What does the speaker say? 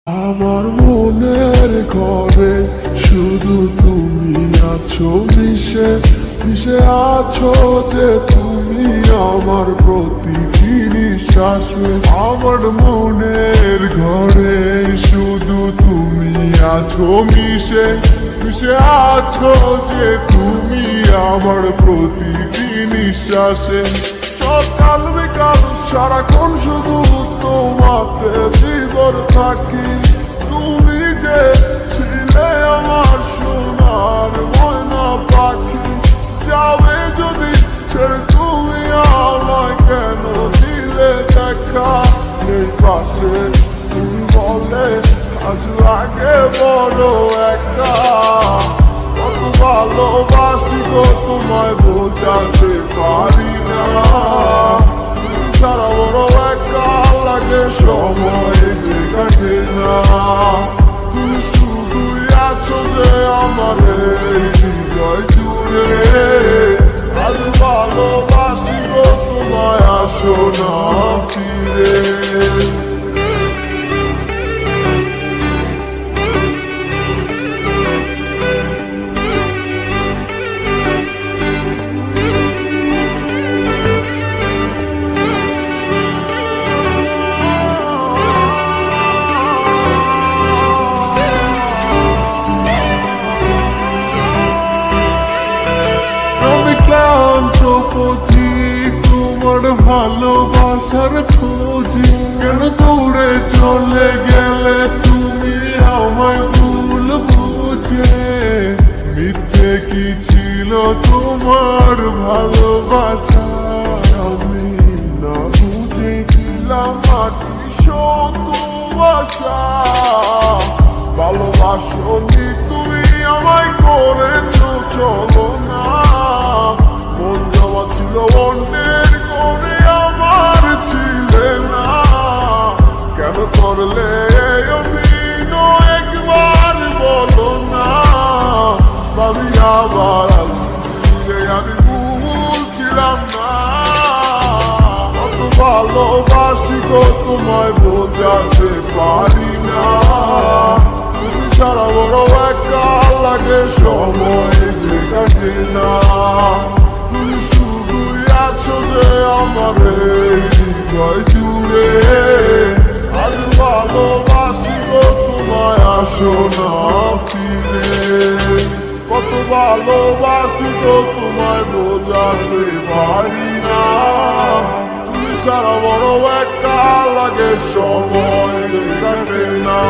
আমার মনের ঘরে শুধু তুমি আছো মিশে মিশে আছো যে তুমি আমার প্রতিটি নিঃশ্বাসে। আমার মনের ঘরে শুধু তুমি আছো মিশে মিশে আছো যে তুমি আমার প্রতিটি নিঃশ্বাসে। সকাল বিকাল সারাক্ষণ শুধু তোমাতে জীবন থাকি। তুমি যে ছিলে আমার সোনার ময়না পাখি, যাবে যদি ছেড়ে তুমি আমায় কেন দিলে দেখা? এই পাশে তুমি বলে আজ আগে বড় একা, কত ভালোবাসি গো তোমায় বোঝাতে পারি না। সারা বড় একা লাগে, সময় যে কাটে না। তুমি শুধুই আছো যে আমার এই হৃদয় জুড়ে, আজ ভালোবাসি গো তোমায়, আসো না ফিরে। ক্লান্ত পথিক তোমার ভালোবাসার খোঁজে, কেন দূরে চলে গেলে তুমি আমায় ভুল বুঝে? মিথ্যে কি ছিল তোমার ভালোবাসা, আমি না বুঝে দিলাম মাটি শত আশা। ভালোবাসনি তুমি আমায় করেছো চলো না, মন যাওয়া ছিল অন্যের করে আমার ছিলে না। কেন করলে অভিনয় একবার বলো না? ভাবি আবার আমি ভুল ছিলাম না। কত ভালোবাসি গো তোমায় বোঝাতে পারি না। তুমি সারা বড় একা লাগে, সময় যে কাটে না। তুমি শুধুই আছো যে আমার এই হৃদয় জুড়ে, আজ ভালোবাসি গো তোমায়, আসো না ফিরে। কত ভালোবাসি গো তোমায় বোঝাতে পারি না। তুমি সারা বড় একা লাগে, সময় কাটে না।